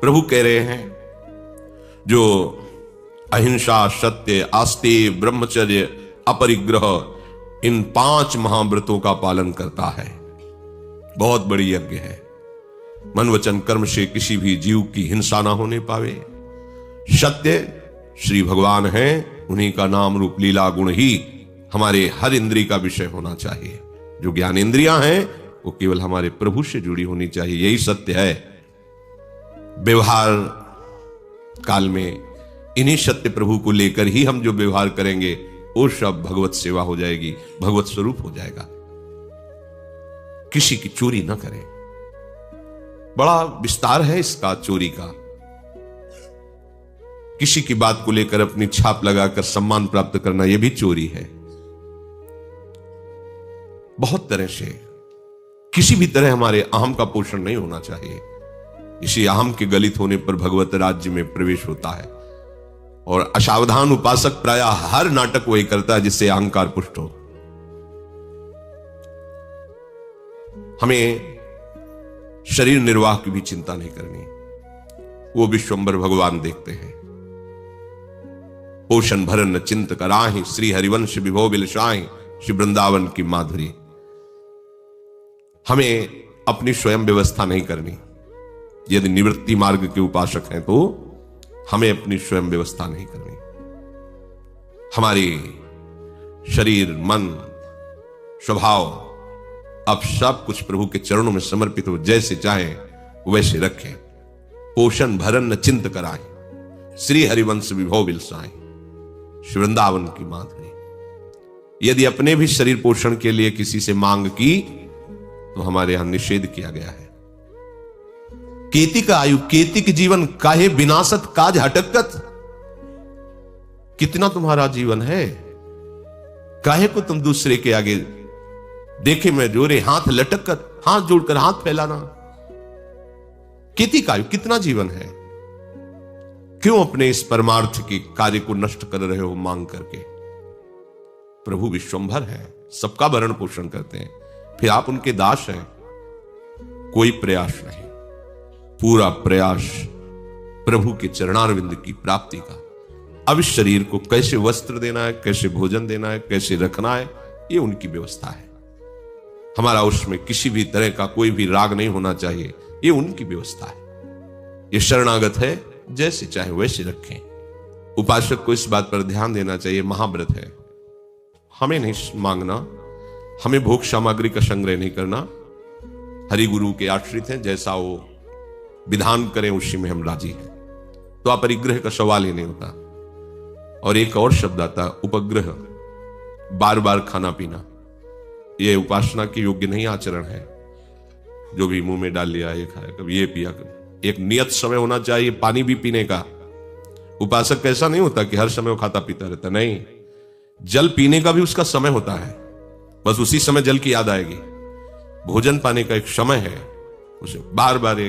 प्रभु कह रहे हैं जो अहिंसा, सत्य, आस्तेय, ब्रह्मचर्य, अपरिग्रह, इन 5 महाव्रतों का पालन करता है, बहुत बड़ी यज्ञ है। मन वचन कर्म से किसी भी जीव की हिंसा ना होने पावे। सत्य श्री भगवान हैं, उन्हीं का नाम रूप लीला गुण ही हमारे हर इंद्रिय का विषय होना चाहिए। जो ज्ञान इंद्रियां हैं वो केवल हमारे प्रभु से जुड़ी होनी चाहिए, यही सत्य है। व्यवहार काल में इन्हीं सत्य प्रभु को लेकर ही हम जो व्यवहार करेंगे वो सब भगवत सेवा हो जाएगी, भगवत स्वरूप हो जाएगा। किसी की चोरी ना करें, बड़ा विस्तार है इसका चोरी का। किसी की बात को लेकर अपनी छाप लगाकर सम्मान प्राप्त करना यह भी चोरी है। बहुत तरह से किसी भी तरह हमारे अहम का पोषण नहीं होना चाहिए। इसी अहम के गलित होने पर भगवत राज्य में प्रवेश होता है। और असावधान उपासक प्रायः हर नाटक वही करता है जिससे अहंकार पुष्ट हो। हमें शरीर निर्वाह की भी चिंता नहीं करनी, वो विश्वंभर भगवान देखते हैं। पोषण भरन चिंत कराहि, श्री हरिवंश विभो बिलसाहि, श्री वृंदावन की माधुरी। हमें अपनी स्वयं व्यवस्था नहीं करनी। यदि निवृत्ति मार्ग के उपासक हैं तो हमें अपनी स्वयं व्यवस्था नहीं करनी। हमारी शरीर, मन, स्वभाव अब सब कुछ प्रभु के चरणों में समर्पित हो, जैसे चाहे वैसे रखें। पोषण भरन चिंत कराए, श्री हरिवंश विभो बिलसाए, श्री वृंदावन की माधुरी। यदि अपने भी शरीर पोषण के लिए किसी से मांग की तो हमारे यहां निषेध किया गया है। केति का आयु केति के जीवन, काहे विनाशत काज हटकत। कितना तुम्हारा जीवन है, काहे को तुम दूसरे के आगे देखे में जोरे हाथ लटक कर, हाथ जोड़कर हाथ फैलाना। केति का आयु, कितना जीवन है, क्यों अपने इस परमार्थ के कार्य को नष्ट कर रहे हो मांग करके। प्रभु विश्वंभर है, सबका भरण पोषण करते हैं, फिर आप उनके दास हैं। कोई प्रयास नहीं, पूरा प्रयास प्रभु के चरणारविंद की प्राप्ति का। अब इस शरीर को कैसे वस्त्र देना है, कैसे भोजन देना है, कैसे रखना है, ये उनकी व्यवस्था है। हमारा उसमें किसी भी तरह का कोई भी राग नहीं होना चाहिए, ये उनकी व्यवस्था है। ये शरणागत है, जैसे चाहे वैसे रखें। उपासक को इस बात पर ध्यान देना चाहिए, महाव्रत है, हमें नहीं मांगना, हमें भोग सामग्री का संग्रह नहीं करना। हरि गुरु के आश्रित हैं, जैसा वो विधान करें उसी में हम राजी हैं। तो अपरिग्रह का सवाल ही नहीं होता। और एक और शब्द आता, उपग्रह, बार बार खाना पीना। यह उपासना के योग्य नहीं आचरण है। जो भी मुंह में डाल लिया, ये खाया, कभी ये पिया, कभी। एक नियत समय होना चाहिए पानी भी पीने का। उपासक ऐसा नहीं होता कि हर समय वो खाता पीता रहता, नहीं। जल पीने का भी उसका समय होता है, बस उसी समय जल की याद आएगी। भोजन पाने का एक समय है, उसे बार बार,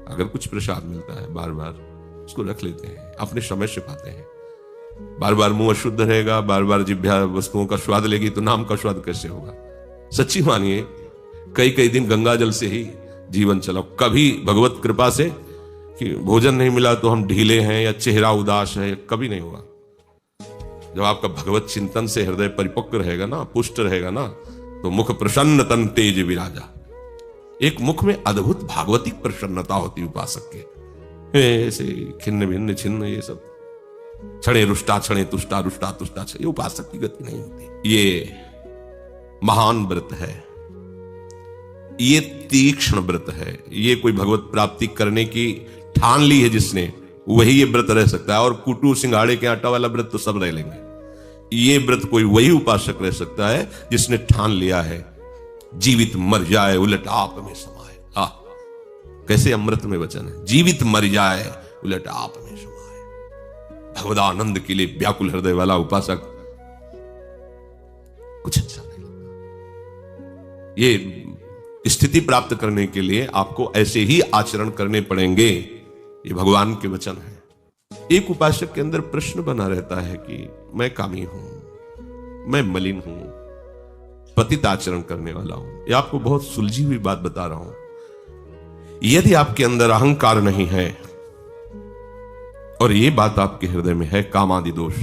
अगर कुछ प्रसाद मिलता है बार बार उसको रख लेते हैं, अपने समय से पाते हैं। बार बार मुंह अशुद्ध रहेगा, बार बार जिह्वा वस्तुओं का स्वाद लेगी तो नाम का स्वाद कैसे होगा। सच्ची मानिए, कई कई दिन गंगा जल से ही जीवन चलाओ। कभी भगवत कृपा से कि भोजन नहीं मिला तो हम ढीले हैं या चेहरा उदास है, कभी नहीं हुआ। जब आपका भगवत चिंतन से हृदय परिपक्व रहेगा ना, पुष्ट रहेगा ना, तो मुख प्रसन्न तन तेज विराजा। एक मुख में अद्भुत भागवतिक प्रसन्नता होती उपासक के। ऐसे खिन्न भिन्न छिन्न, ये सब क्षणे रुष्टा क्षणे तुष्टा, रुष्टा तुष्टा, ये उपासक की गति नहीं होती। ये महान व्रत है, ये तीक्ष्ण व्रत है। ये कोई भगवत प्राप्ति करने की ठान ली है जिसने, वही ये व्रत रह सकता है। और कुटू सिंघाड़े के आटा वाला व्रत तो सब रह लेंगे। ये व्रत कोई वही उपासक रह सकता है जिसने ठान लिया है, जीवित मर जाए उलट आप में समाए। कैसे अमृत में वचन है, जीवित मर जाए उलट आप में समाए। भगवदानंद के लिए व्याकुल हृदय वाला उपासक कुछ अच्छा नहीं लगता। ये स्थिति प्राप्त करने के लिए आपको ऐसे ही आचरण करने पड़ेंगे, ये भगवान के वचन है। एक उपासक के अंदर प्रश्न बना रहता है कि मैं कामी हूं, मैं मलिन हूं, पतित आचरण करने वाला हूं। यह आपको बहुत सुलझी हुई बात बता रहा हूं। यदि आपके अंदर अहंकार नहीं है, और ये बात आपके हृदय में है, काम आदि दोष,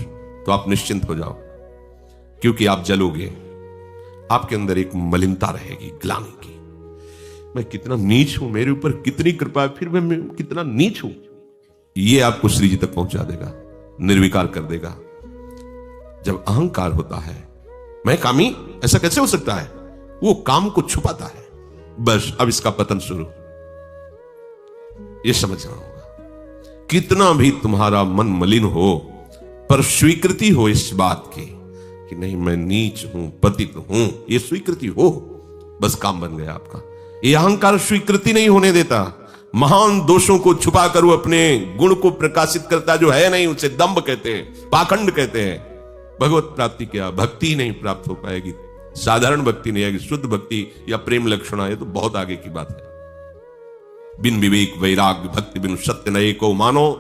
तो आप निश्चिंत हो जाओ, क्योंकि आप जलोगे। आपके अंदर एक मलिनता रहेगी, ग्लानि की। मैं कितना नीच हूं, मेरे ऊपर कितनी कृपा है, फिर मैं कितना नीच हूं। ये आपको श्री जी तक पहुंचा देगा, निर्विकार कर देगा। जब अहंकार होता है, मैं कामी, ऐसा कैसे हो सकता है, वो काम को छुपाता है। बस अब इसका पतन शुरू, ये समझना होगा। कितना भी तुम्हारा मन मलिन हो, पर स्वीकृति हो इस बात की कि नहीं मैं नीच हूं, पतित हूं, ये स्वीकृति हो, बस काम बन गया आपका। ये अहंकार स्वीकृति नहीं होने देता, महान दोषों को छुपाकर वो अपने गुण को प्रकाशित करता जो है नहीं, उसे दंभ कहते हैं, पाखंड कहते हैं। भगवत प्राप्ति क्या, भक्ति नहीं प्राप्त हो पाएगी, साधारण भक्ति नहीं आएगी, शुद्ध भक्ति या प्रेम लक्षण आए तो बहुत आगे की बात है। बिन विवेक वैराग्य भक्ति बिन सत्य नए को मानो,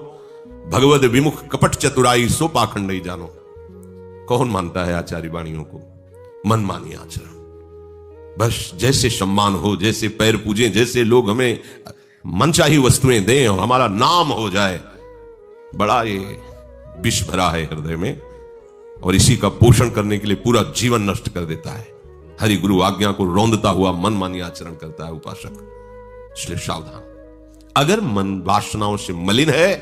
भगवत विमुख कपट चतुराई सो पाखंड नहीं जानो। कौन मानता है आचार्य वाणियों को? मन मानी आचरण, बस जैसे सम्मान हो, जैसे पैर पूजे, जैसे लोग हमें मनचाही वस्तुएं दें और हमारा नाम हो जाए, बड़ा ये विष भरा है हृदय में, और इसी का पोषण करने के लिए पूरा जीवन नष्ट कर देता है। हरि गुरु आज्ञा को रौंदता हुआ मनमानी आचरण करता है उपासक, इसलिए सावधान। अगर मन वासनाओं से मलिन है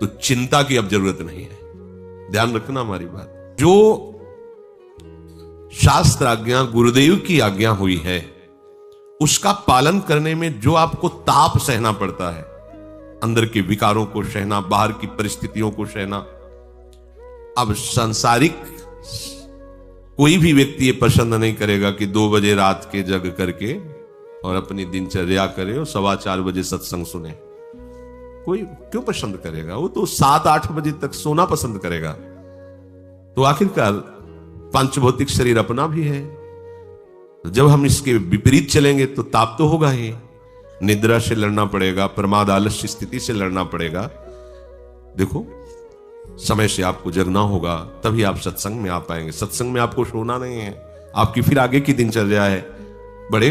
तो चिंता की अब जरूरत नहीं है। ध्यान रखना हमारी बात, जो शास्त्र आज्ञा, गुरुदेव की आज्ञा हुई है, उसका पालन करने में जो आपको ताप सहना पड़ता है, अंदर के विकारों को सहना, बाहर की परिस्थितियों को सहना। अब सांसारिक कोई भी व्यक्ति ये पसंद नहीं करेगा कि 2 बजे रात के जग करके और अपनी दिनचर्या करे और 4:15 बजे सत्संग सुने। कोई क्यों पसंद करेगा? वो तो 7-8 बजे तक सोना पसंद करेगा। तो आखिरकार पंचभौतिक शरीर अपना भी है, जब हम इसके विपरीत चलेंगे तो ताप तो होगा ही। निद्रा से लड़ना पड़ेगा, प्रमाद आलस्य स्थिति से लड़ना पड़ेगा। देखो, समय से आपको जगना होगा, तभी आप सत्संग में आ पाएंगे। सत्संग में आपको सोना नहीं है, आपकी फिर आगे की दिनचर्या है। बड़े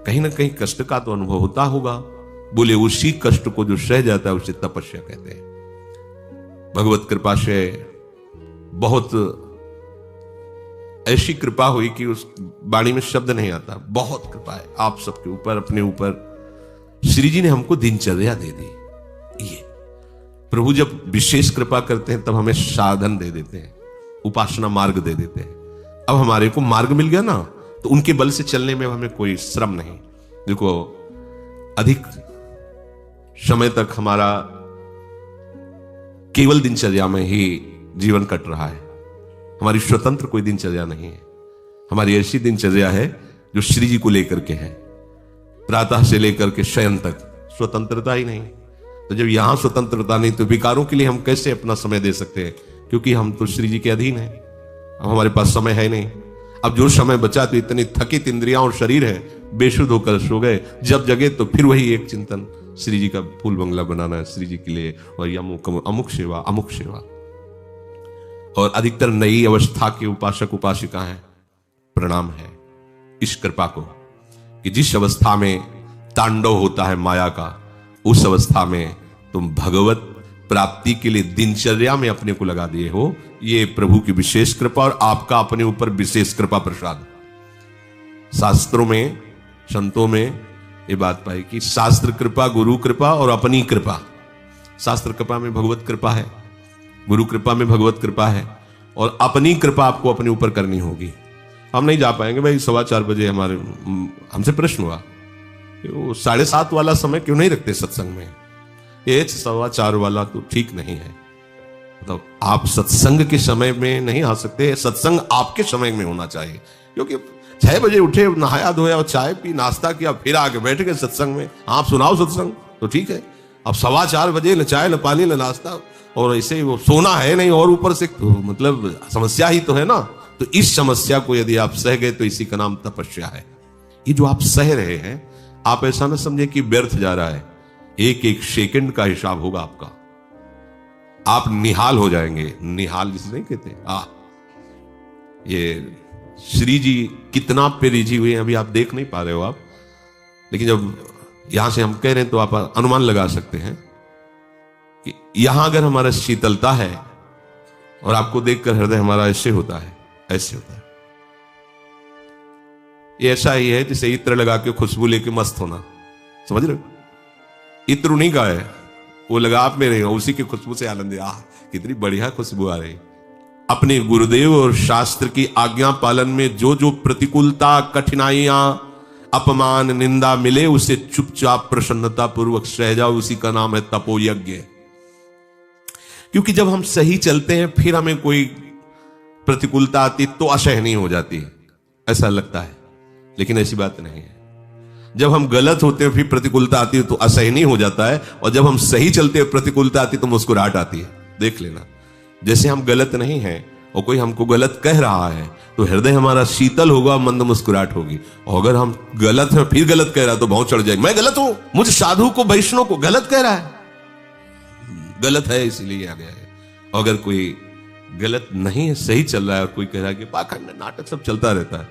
कहीं ना कहीं कष्ट का तो अनुभव होता होगा। बोले उसी कष्ट को जो सह जाता है उसे तपस्या कहते हैं। भगवत कृपा से बहुत ऐसी कृपा हुई कि उस वाणी में शब्द नहीं आता। बहुत कृपा है आप सबके ऊपर, अपने ऊपर। श्री जी ने हमको दिनचर्या दे दी। ये प्रभु जब विशेष कृपा करते हैं तब हमें साधन दे देते हैं, उपासना मार्ग दे देते हैं। अब हमारे को मार्ग मिल गया ना, तो उनके बल से चलने में हमें कोई श्रम नहीं। देखो, अधिक समय तक हमारा केवल दिनचर्या में ही जीवन कट रहा है। हमारी स्वतंत्र कोई दिनचर्या नहीं है। हमारी ऐसी दिनचर्या है जो श्री जी को लेकर के है, प्रातः से लेकर के शयन तक स्वतंत्रता ही नहीं। तो जब यहां स्वतंत्रता नहीं तो विकारों के लिए हम कैसे अपना समय दे सकते हैं? क्योंकि हम तो श्री जी के अधीन हैं। अब हमारे पास समय है नहीं। अब जो समय बचा तो इतनी थकित इंद्रियां और शरीर है, बेशुद्ध होकर सो गए। जब जगे तो फिर वही एक चिंतन, श्री जी का फूल बंगला बनाना है श्री जी के लिए, और अमुक सेवा, अमुक सेवा। और अधिकतर नई अवस्था के उपासक उपासिका हैं। प्रणाम है इस कृपा को कि जिस अवस्था में तांडव होता है माया का, उस अवस्था में तुम भगवत प्राप्ति के लिए दिनचर्या में अपने को लगा दिए हो। ये प्रभु की विशेष कृपा और आपका अपने ऊपर विशेष कृपा प्रसाद। शास्त्रों में, संतों में ये बात पाई कि शास्त्र कृपा, गुरु कृपा और अपनी कृपा। शास्त्र कृपा में भगवत कृपा है, गुरु कृपा में भगवत कृपा है, और अपनी कृपा आपको अपने ऊपर करनी होगी। हम नहीं जा पाएंगे भाई। 4:15 बजे हमसे प्रश्न हुआ, 7:30 वाला समय क्यों नहीं रखते सत्संग में? ये 4:15 वाला तो ठीक नहीं है। मतलब आप सत्संग के समय में नहीं आ सकते, सत्संग आपके समय में होना चाहिए। क्योंकि 6 बजे उठे, नहाया धोया और चाय पी, नाश्ता किया, फिर आके बैठ गए सत्संग में। आप सुनाओ सत्संग तो ठीक है। अब 4:15 बजे न चाय न पानी न नाश्ता, और ऐसे वो सोना है नहीं, और ऊपर से तो मतलब समस्या ही तो है ना। तो इस समस्या को यदि आप सह गए तो इसी का नाम तपस्या है। ये जो आप सह रहे हैं, आप ऐसा ना समझे कि व्यर्थ जा रहा है। एक एक सेकंड का हिसाब होगा आपका। आप निहाल हो जाएंगे। निहाल जिसे नहीं कहते, ये श्री जी कितना पे रिझी हुए हैं, अभी आप देख नहीं पा रहे हो आप, लेकिन जब यहां से हम कह रहे हैं तो आप अनुमान लगा सकते हैं। कि यहां अगर हमारा शीतलता है और आपको देखकर हृदय हमारा ऐसे होता है, ऐसे होता है। ये ऐसा ही है जैसे इत्र लगा के खुशबू लेके मस्त होना, समझ रहे हो? इत्र उन्हीं का है, वो लगा आप में नहीं हो, उसी की खुशबू से आनंद। कितनी बढ़िया खुशबू आ रही। अपने गुरुदेव और शास्त्र की आज्ञा पालन में जो जो प्रतिकूलता, कठिनाइयां, अपमान, निंदा मिले, उसे चुपचाप प्रसन्नता पूर्वक सह जाओ, उसी का नाम है तपोयज्ञ। क्योंकि जब हम सही चलते हैं फिर हमें कोई प्रतिकूलता आती तो असहनीय हो जाती, ऐसा लगता है, लेकिन ऐसी बात नहीं है। जब हम गलत होते हैं फिर प्रतिकूलता आती है तो असहनीय हो जाता है, और जब हम सही चलते हैं प्रतिकूलता आती तो मुस्कुराहट आती है। देख लेना, जैसे हम गलत नहीं हैं और कोई हमको गलत कह रहा है तो हृदय हमारा शीतल होगा, मंद मुस्कुराहट होगी। और अगर हम गलत हैं फिर गलत कह रहा है तो भौं चढ़ जाएगी, मैं गलत हूं, मुझे साधु को, वैष्णव को गलत कह रहा है, गलत है इसलिए आ गया है। अगर कोई गलत नहीं है, सही चल रहा है, और कोई कह रहा है कि पाखंड नाटक सब चलता रहता है,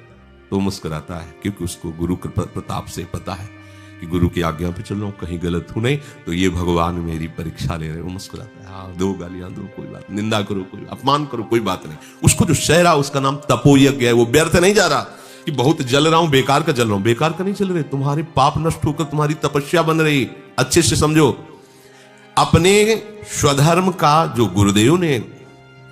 तो मुस्कुराता है, क्योंकि उसको गुरु के प्रताप से पता है कि गुरु की आज्ञा पे चल रहा हूं, कहीं गलत हूं नहीं, तो ये भगवान मेरी परीक्षा ले रहे। वो मुस्कुराता है, हाँ दो गालियां दो, कोई बात, निंदा करो, कोई अपमान करो, कोई बात नहीं। उसको जो सह रहा उसका नाम तपोयज्ञ है। वो व्यर्थ नहीं जा रहा कि बहुत जल रहा हूं, बेकार का जल रहा हूं। बेकार का नहीं चल रहे, तुम्हारे पाप नष्ट होकर तुम्हारी तपस्या बन रही। अच्छे से समझो, अपने स्वधर्म का जो गुरुदेव ने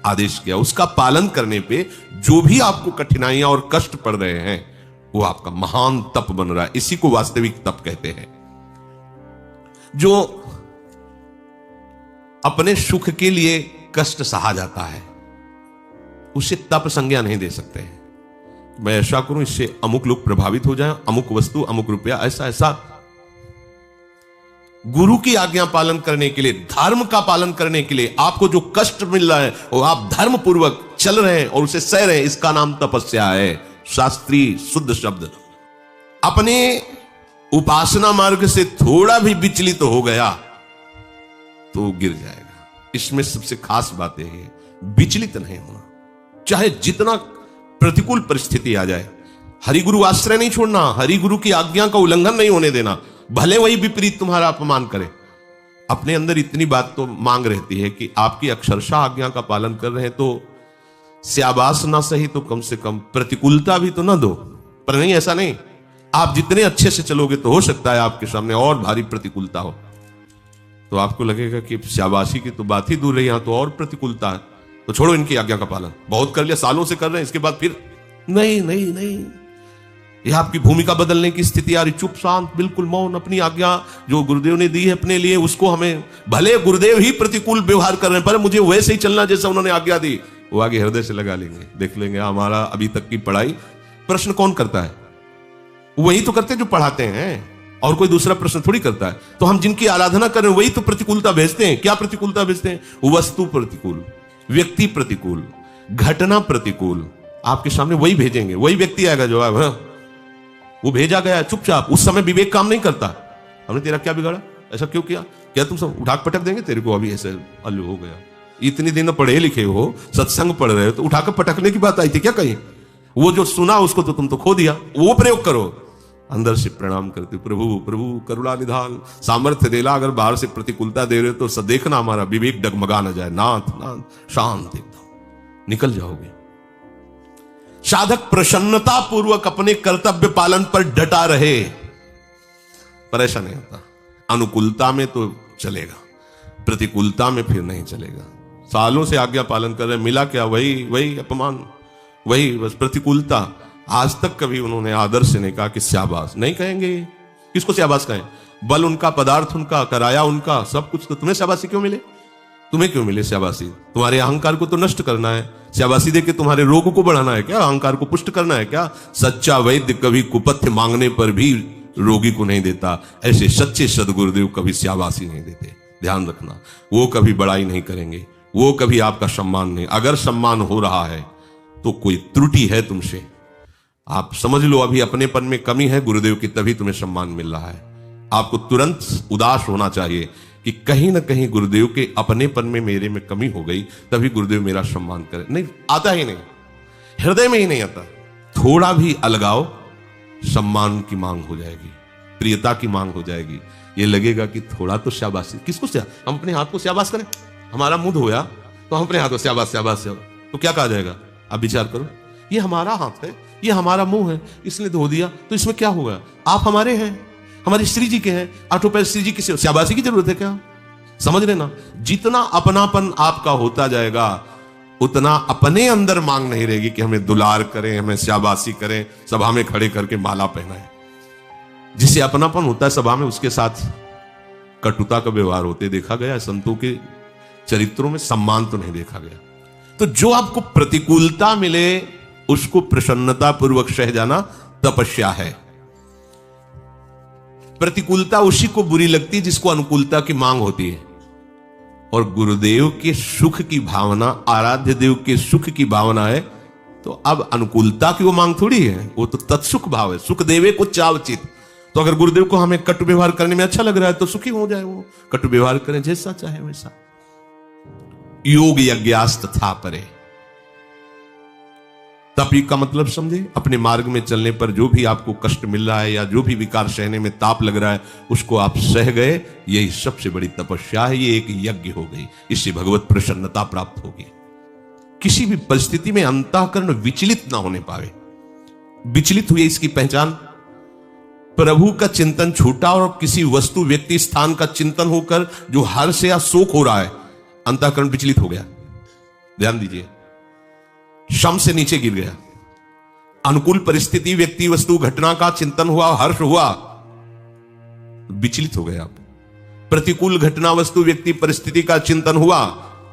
आदेश किया उसका पालन करने पे जो भी आपको कठिनाइयां और कष्ट पड़ रहे हैं, वो आपका महान तप बन रहा है। इसी को वास्तविक तप कहते हैं। जो अपने सुख के लिए कष्ट सहा जाता है उसे तप संज्ञा नहीं दे सकते हैं। मैं ऐसा करूं इससे अमुक लोग प्रभावित हो जाएं, अमुक वस्तु, अमुक रुपया, ऐसा ऐसा। गुरु की आज्ञा पालन करने के लिए, धर्म का पालन करने के लिए आपको जो कष्ट मिल रहा है वो आप धर्म पूर्वक चल रहे हैं और उसे सह रहे हैं, इसका नाम तपस्या है। शास्त्रीय शुद्ध शब्द। अपने उपासना मार्ग से थोड़ा भी विचलित हो गया तो गिर जाएगा। इसमें सबसे खास बात यह है, विचलित नहीं होना, चाहे जितना प्रतिकूल परिस्थिति आ जाए। हरिगुरु आश्रय नहीं छोड़ना, हरिगुरु की आज्ञा का उल्लंघन नहीं होने देना, भले वही विपरीत तुम्हारा अपमान करे। अपने अंदर इतनी बात तो मांग रहती है कि आपकी अक्षरशः आज्ञा का पालन कर रहे हैं तो स्याबास ना सही तो कम से कम प्रतिकूलता भी तो ना दो। पर नहीं, ऐसा नहीं। आप जितने अच्छे से चलोगे तो हो सकता है आपके सामने और भारी प्रतिकूलता हो, तो आपको लगेगा कि स्याबासी की तो बात ही दूर रही, यहां तो और प्रतिकूलता है, तो छोड़ो इनकी आज्ञा का पालन। बहुत कर लिया, सालों से कर रहे हैं, इसके बाद फिर नहीं नहीं नहीं। यह आपकी भूमिका बदलने की स्थिति आ रही। चुप शांत, बिल्कुल मौन। अपनी आज्ञा जो गुरुदेव ने दी है अपने लिए, उसको हमें, भले गुरुदेव ही प्रतिकूल व्यवहार कर रहे हैं पर मुझे वैसे ही चलना जैसा उन्होंने आज्ञा दी, वो आगे हृदय से लगा लेंगे। देख लेंगे हमारा अभी तक की पढ़ाई, प्रश्न कौन करता है? वही तो करते जो पढ़ाते हैं, और कोई दूसरा प्रश्न थोड़ी करता है। तो हम जिनकी आराधना कर रहे हैं वही तो प्रतिकूलता भेजते हैं। क्या प्रतिकूलता भेजते हैं? वस्तु प्रतिकूल, व्यक्ति प्रतिकूल, घटना प्रतिकूल। आपके सामने वही भेजेंगे, वही व्यक्ति आएगा जो वो भेजा गया चुपचाप। उस समय विवेक काम नहीं करता। हमने तेरा क्या बिगाड़ा, ऐसा क्यों किया, क्या तुम सब उठा पटक देंगे तेरे को, अभी ऐसे अल्लू हो गया। इतनी दिन पढ़े लिखे हो, सत्संग पढ़ रहे हो, तो उठाकर पटकने की बात आई थी क्या कहीं? वो जो सुना उसको तो तुम तो खो दिया। वो प्रयोग करो, अंदर से प्रणाम करते, प्रभु प्रभु करुणा निधान, सामर्थ्य देला। अगर बाहर से प्रतिकूलता दे रहे हो तो देखना हमारा विवेक डगमगा न जाए। नाथ नाथ शांत एकदम निकल जाओगे। साधक प्रसन्नता पूर्वक अपने कर्तव्य पालन पर डटा रहे, पर ऐसा नहीं होता। अनुकूलता में तो चलेगा, प्रतिकूलता में फिर नहीं चलेगा। सालों से आज्ञा पालन कर रहे, मिला क्या? वही अपमान, वही बस प्रतिकूलता। आज तक कभी उन्होंने आदर से नहीं कहा कि शाबाश, नहीं कहेंगे। किसको शाबाश कहें? बल उनका, पदार्थ उनका, कराया उनका, सब कुछ। तो तुम्हें शाबाशी क्यों मिले? तुम्हें क्यों मिले शाबाशी? तुम्हारे अहंकार को तो नष्ट करना है। शाबाशी देके तुम्हारे रोग को बढ़ाना है क्या? अहंकार को पुष्ट करना है क्या? सच्चा वैद्य कभी कुपथ्य मांगने पर भी रोगी को नहीं देता। ऐसे सच्चे सदगुरुदेव कभी शाबाशी नहीं देते, ध्यान रखना। वो कभी बड़ाई नहीं करेंगे, वो कभी आपका सम्मान नहीं। अगर सम्मान हो रहा है तो कोई त्रुटि है तुमसे। आप समझ लो अभी अपनेपन में कमी है गुरुदेव की, तभी तुम्हें सम्मान मिल रहा है। आपको तुरंत उदास होना चाहिए कि कहीं ना कहीं गुरुदेव के अपनेपन में मेरे में कमी हो गई, तभी गुरुदेव मेरा सम्मान करे। नहीं आता ही नहीं, हृदय में ही नहीं आता। थोड़ा भी अलगाव सम्मान की मांग हो जाएगी, प्रियता की मांग हो जाएगी। ये लगेगा कि थोड़ा तो शाबाशी, किसको हम अपने हाथ को शाबाश करें, हमारा मुंह धोया तो हम अपने हाथ को शाबाश शाबाश शाबाश, तो क्या कहा जाएगा? आप विचार करो, ये हमारा हाथ है, ये हमारा मुंह है, इसने धो दिया तो इसमें क्या होगा? आप हमारे हैं, हमारी स्त्री जी के हैं, आठों पैर स्त्री जी की शाबाशी की जरूरत है क्या? समझ लेना, जितना अपनापन आपका होता जाएगा उतना अपने अंदर मांग नहीं रहेगी कि हमें दुलार करें, हमें शाबाशी करें, सभा में खड़े करके माला पहनाएं। जिसे अपनापन होता है सभा में, उसके साथ कटुता का व्यवहार होते देखा गया, संतों के चरित्रों में सम्मान तो नहीं देखा गया। तो जो आपको प्रतिकूलता मिले उसको प्रसन्नता पूर्वक सह जाना तपस्या है। प्रतिकूलता उसी को बुरी लगती है जिसको अनुकूलता की मांग होती है, और गुरुदेव के सुख की भावना, आराध्य देव के सुख की भावना है, तो अब अनुकूलता की वो मांग थोड़ी है, वो तो तत्सुख भाव है। सुख देवे को चावचित, तो अगर गुरुदेव को हमें कटु व्यवहार करने में अच्छा लग रहा है तो सुखी हो जाए, वो कटु व्यवहार करें, जैसा चाहे वैसा। योग यज्ञास तथा परे, तपी का मतलब समझे, अपने मार्ग में चलने पर जो भी आपको कष्ट मिल रहा है या जो भी विकार सहने में ताप लग रहा है उसको आप सह गए, यही सबसे बड़ी तपस्या है। ये एक यज्ञ हो गई, इससे भगवत प्रसन्नता प्राप्त होगी। किसी भी परिस्थिति में अंतःकरण विचलित ना होने पावे। विचलित हुए इसकी पहचान, प्रभु का चिंतन छूटा और किसी वस्तु व्यक्ति स्थान का चिंतन होकर जो हर्ष या शोक हो रहा है, अंतःकरण विचलित हो गया। ध्यान दीजिए, शम से नीचे गिर गया। अनुकूल परिस्थिति व्यक्ति वस्तु घटना का चिंतन हुआ, हर्ष हुआ, विचलित हो गए आप। प्रतिकूल घटना वस्तु व्यक्ति परिस्थिति का चिंतन हुआ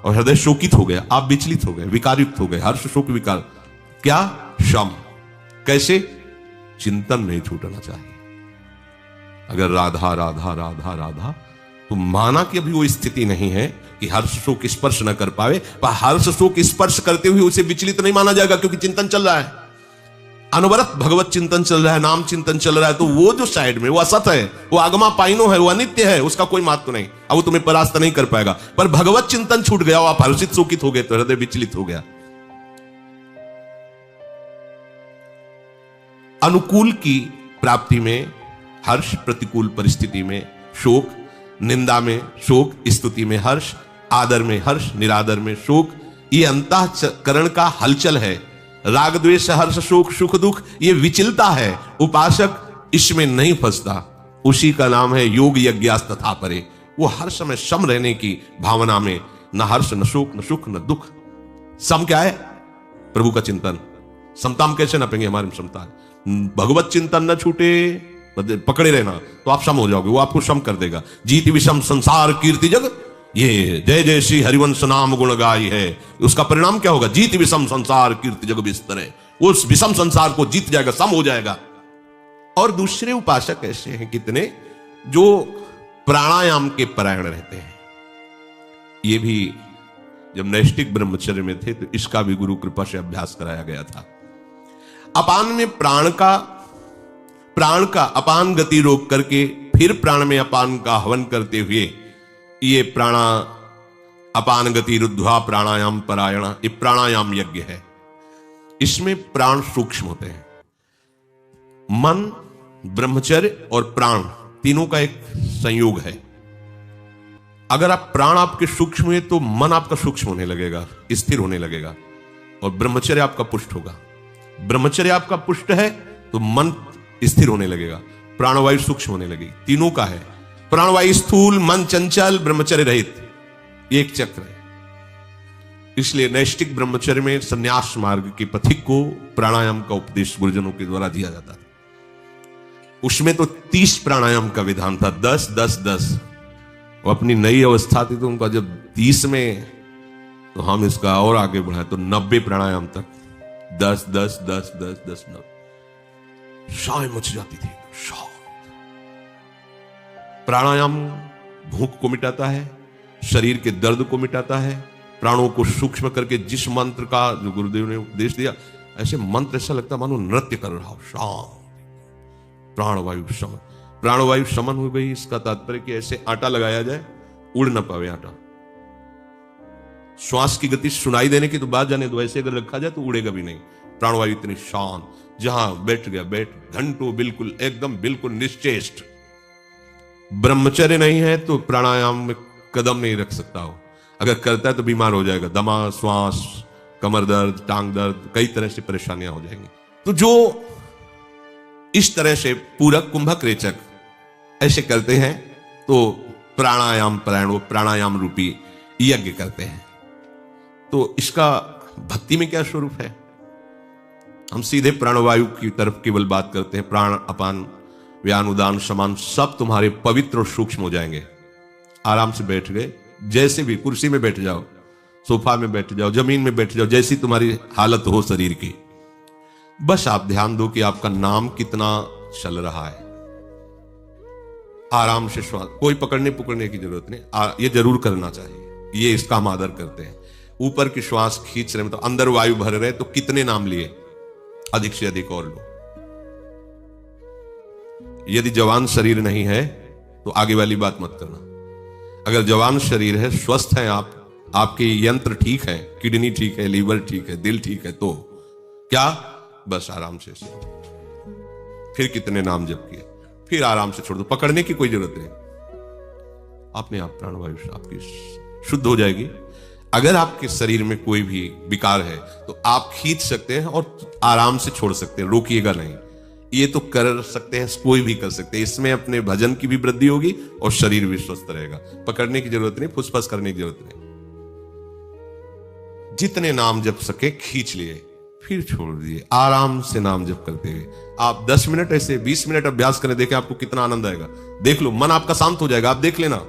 और हृदय शोकित हो गया, आप विचलित हो गए, विकारयुक्त हो गए, हर्ष शोक विकार। क्या? शम। कैसे? चिंतन नहीं छूटना चाहिए। अगर राधा राधा राधा राधा, तो माना कि अभी वो स्थिति नहीं है कि हर्ष शोक स्पर्श न कर पावे, पर हर्ष शोक स्पर्श करते हुए उसे विचलित नहीं माना जाएगा, क्योंकि चिंतन चल रहा है, अनवरत भगवत चिंतन चल रहा है, नाम चिंतन चल रहा है। तो वो जो साइड में वो असत है, वो आगमा पाइनो है, वो अनित्य है, उसका कोई महत्व नहीं, अब वो तुम्हें परास्त नहीं कर पाएगा। पर भगवत चिंतन छूट गया, आप हर्षित शोकित हो गए तो हृदय विचलित हो गया। अनुकूल की प्राप्ति में हर्ष, प्रतिकूल परिस्थिति में शोक, निंदा में शोक, स्तुति में हर्ष, आदर में हर्ष, निरादर में शोक, ये अंतःकरण का हलचल है। राग द्वेष हर्ष शोक सुख दुख, ये विचलता है। उपासक इसमें नहीं फंसता, उसी का नाम है योग यज्ञास तथा परे। वो हर समय सम रहने की भावना में, न हर्ष न शोक न सुख न दुख। सम क्या है? प्रभु का चिंतन। समता हम कैसे नापेंगे? हमारे में समता है, भगवत चिंतन न छूटे, पकड़े रहना तो आप सम हो जाओगे, वो आपको सम कर देगा। जीत विषम संसार कीर्ति जग, ये जय जय श्री हरिवंश नाम गुण गाई है, उसका परिणाम क्या होगा? जीत विषम संसार कीर्ति जग विस्तरे, वो उस विषम संसार को जीत जाएगा, सम हो जाएगा। और दूसरे उपासक ऐसे हैं कितने जो प्राणायाम के परायण रहते हैं। ये भी जब नैष्ठिक ब्रह्मचर्य में थे तो इसका भी गुरु कृपा से अभ्यास कराया गया था। अपान में प्राण का अपान गति रोक करके फिर प्राण में अपान का हवन करते हुए, ये प्राणा अपान गति रुद्ध्वा प्राणायाम परायण, ये प्राणायाम यज्ञ है। इसमें प्राण सूक्ष्म होते हैं। मन, ब्रह्मचर्य और प्राण तीनों का एक संयोग है। अगर आप प्राण आपके सूक्ष्म है तो मन आपका सूक्ष्म होने लगेगा, स्थिर होने लगेगा, और ब्रह्मचर्य आपका पुष्ट होगा। ब्रह्मचर्य आपका पुष्ट है तो मन स्थिर होने लगेगा, प्राणवायु सूक्ष्म होने लगेगी। तीनों का है, प्राणवायु स्थूल, मन चंचल, ब्रह्मचर्य रहित, एक चक्र है। इसलिए नैष्ठिक ब्रह्मचर्य में संन्यास मार्ग के पथिक को प्राणायाम का उपदेश गुरुजनों के द्वारा दिया जाता था। उसमें तो 30 प्राणायाम का विधान था, 10 10 10। वो अपनी नई अवस्था थी तो उनका जब 30 में, तो हम इसका और आगे बढ़ाए तो 90 प्राणायाम तक, 10 10 10 10 10 9। शाय मच जाती थी। प्राणायाम भूख को मिटाता है, शरीर के दर्द को मिटाता है, प्राणों को सूक्ष्म करके जिस मंत्र का जो गुरुदेव ने उपदेश दिया, ऐसे मंत्र ऐसा लगता मानो नृत्य कर रहा हो। शांत, प्राणवायु शमन। प्राणवायु शमन हो गई, इसका तात्पर्य कि ऐसे आटा लगाया जाए उड़ ना पावे आटा। श्वास की गति सुनाई देने की तो बात जाने दो, ऐसे अगर रखा जाए तो उड़ेगा भी नहीं। प्राणवायु इतनी शांत, जहां बैठ गया बैठ, घंटों बिल्कुल एकदम बिल्कुल निश्चेष्ट। ब्रह्मचर्य नहीं है तो प्राणायाम में कदम नहीं रख सकता हो, अगर करता है तो बीमार हो जाएगा, दमा, श्वास, कमर दर्द, टांग दर्द, कई तरह से परेशानियां हो जाएंगी। तो जो इस तरह से पूरक, कुंभक, रेचक ऐसे करते हैं तो प्राणायाम परायण, वो प्राणायाम रूपी यज्ञ करते हैं। तो इसका भक्ति में क्या स्वरूप है? हम सीधे प्राणवायु की तरफ केवल बात करते हैं। प्राण, अपान, व्यान, उदान, समान सब तुम्हारे पवित्र और सूक्ष्म हो जाएंगे। आराम से बैठ गए, जैसे भी कुर्सी में बैठ जाओ, सोफा में बैठ जाओ, जमीन में बैठ जाओ, जैसी तुम्हारी हालत हो शरीर की, बस आप ध्यान दो कि आपका नाम कितना चल रहा है। आराम से श्वास, कोई पकड़ने की जरूरत नहीं, ये जरूर करना चाहिए, ये इसका हम आदर करते हैं। ऊपर की श्वास खींच रहे, मतलब अंदर वायु भर रहे, तो कितने नाम लिए? अधिक से अधिक और लो। यदि जवान शरीर नहीं है तो आगे वाली बात मत करना। अगर जवान शरीर है, स्वस्थ है आप, आपके यंत्र ठीक है, किडनी ठीक है, लीवर ठीक है, दिल ठीक है, तो क्या बस आराम से फिर कितने नाम जप किए, फिर आराम से छोड़ दो, पकड़ने की कोई जरूरत नहीं, अपने आप प्राणवायु आपकी शुद्ध हो जाएगी। अगर आपके शरीर में कोई भी विकार है तो आप खींच सकते हैं और आराम से छोड़ सकते हैं, रोकिएगा नहीं। ये तो कर सकते हैं, कोई भी कर सकते हैं। इसमें अपने भजन की भी वृद्धि होगी और शरीर भी स्वस्थ रहेगा। पकड़ने की जरूरत नहीं, फुसफस करने की जरूरत नहीं। जितने नाम जप सके खींच लिए, फिर छोड़ दिए, आराम से नाम जप करते हुए आप 10 मिनट ऐसे 20 मिनट अभ्यास करें, देखें आपको कितना आनंद आएगा। देख लो, मन आपका शांत हो जाएगा। आप देख लेना,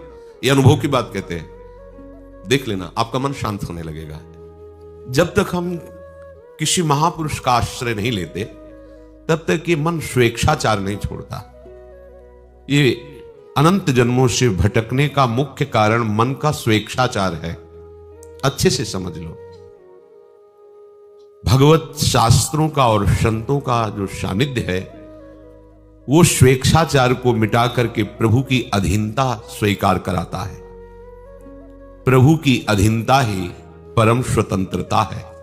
ये अनुभव की बात कहते हैं, देख लेना आपका मन शांत होने लगेगा। जब तक हम किसी महापुरुष का आश्रय नहीं लेते तब तक ये मन स्वेच्छाचार नहीं छोड़ता। ये अनंत जन्मों से भटकने का मुख्य कारण मन का स्वेच्छाचार है। अच्छे से समझ लो, भगवत शास्त्रों का और संतों का जो सानिध्य है वो स्वेच्छाचार को मिटा करके प्रभु की अधीनता स्वीकार कराता है। प्रभु की अधीनता ही परम स्वतंत्रता है।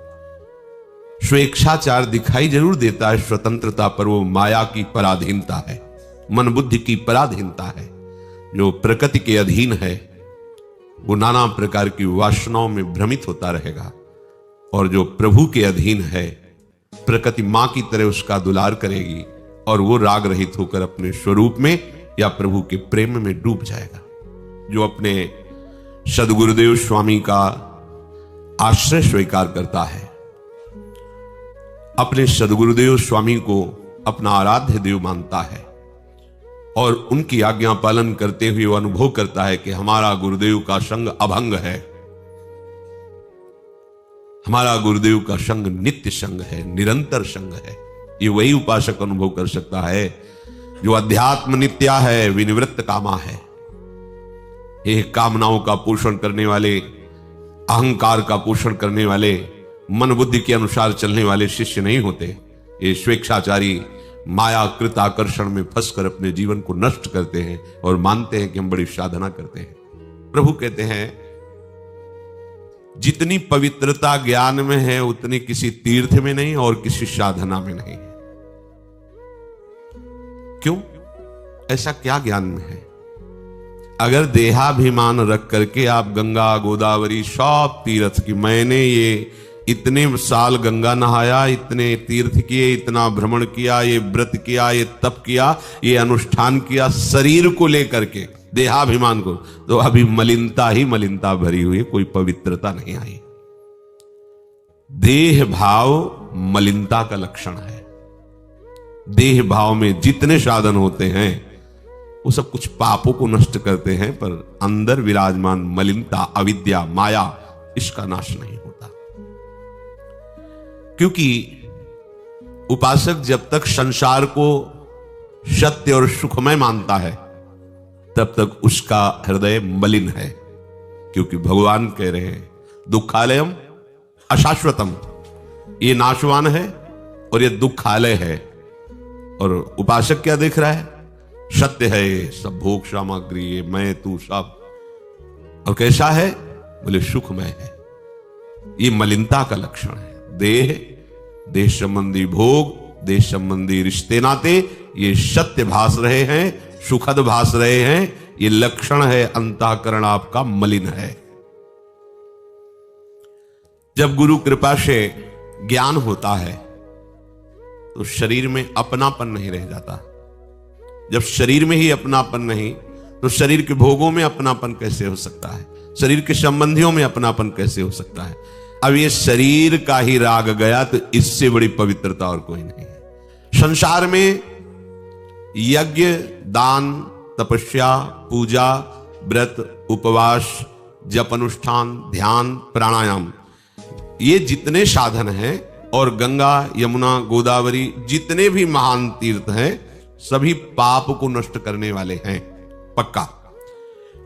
स्वेच्छाचार दिखाई जरूर देता है स्वतंत्रता, पर वो माया की पराधीनता है, मन बुद्धि की पराधीनता है। जो प्रकृति के अधीन है वो नाना प्रकार की वासनाओं में भ्रमित होता रहेगा, और जो प्रभु के अधीन है प्रकृति मां की तरह उसका दुलार करेगी और वो राग रहित होकर अपने स्वरूप में या प्रभु के प्रेम में डूब जाएगा। जो अपने सद्गुरुदेव स्वामी का आश्रय स्वीकार करता है, अपने सद्गुरुदेव स्वामी को अपना आराध्य देव मानता है और उनकी आज्ञा पालन करते हुए वो अनुभव करता है कि हमारा गुरुदेव का संग अभंग है, हमारा गुरुदेव का संग नित्य संग है, निरंतर संग है। ये वही उपासक अनुभव कर सकता है जो अध्यात्म नित्या है, विनिवृत्त कामा है। ये कामनाओं का पोषण करने वाले, अहंकार का पोषण करने वाले, मन बुद्धि के अनुसार चलने वाले शिष्य नहीं होते। ये स्वेच्छाचारी मायाकृत आकर्षण में फंसकर अपने जीवन को नष्ट करते हैं और मानते हैं कि हम बड़ी साधना करते हैं। प्रभु कहते हैं जितनी पवित्रता ज्ञान में है उतनी किसी तीर्थ में नहीं और किसी साधना में नहीं। क्यों? ऐसा क्या ज्ञान में है? अगर देहाभिमान रख करके आप गंगा गोदावरी सब तीर्थ की, मैंने ये इतने साल गंगा नहाया, इतने तीर्थ किए, इतना भ्रमण किया, ये व्रत किया, ये तप किया, ये अनुष्ठान किया, शरीर को लेकर के, देहाभिमान को, तो अभी मलिनता ही मलिनता भरी हुई, कोई पवित्रता नहीं आई। देह भाव मलिनता का लक्षण है। देह भाव में जितने साधन होते हैं वो सब कुछ पापों को नष्ट करते हैं, पर अंदर विराजमान मलिनता, अविद्या, माया, इसका नाश नहीं होता। क्योंकि उपासक जब तक संसार को सत्य और सुखमय मानता है तब तक उसका हृदय मलिन है। क्योंकि भगवान कह रहे हैं दुखालयम अशाश्वतम, ये नाशवान है और ये दुखालय है। और उपासक क्या देख रहा है? सत्य है ये सब, भोग सामग्री, ये मैं तू सब। और कैसा है? बोले सुखमय है। ये मलिनता का लक्षण है। देह संबंधी भोग, देश संबंधी रिश्ते नाते, ये सत्य भास रहे हैं, सुखद भास रहे हैं, ये लक्षण है अंतःकरण आपका मलिन है। जब गुरु कृपा से ज्ञान होता है तो शरीर में अपनापन नहीं रह जाता। जब शरीर में ही अपनापन नहीं तो शरीर के भोगों में अपनापन कैसे हो सकता है, शरीर के संबंधियों में अपनापन कैसे हो सकता है। अब ये शरीर का ही राग गया तो इससे बड़ी पवित्रता और कोई नहीं है। संसार में यज्ञ, दान, तपस्या, पूजा, व्रत, उपवास, जप अनुष्ठान, ध्यान, प्राणायाम, ये जितने साधन हैं और गंगा, यमुना, गोदावरी जितने भी महान तीर्थ हैं सभी पाप को नष्ट करने वाले हैं, पक्का।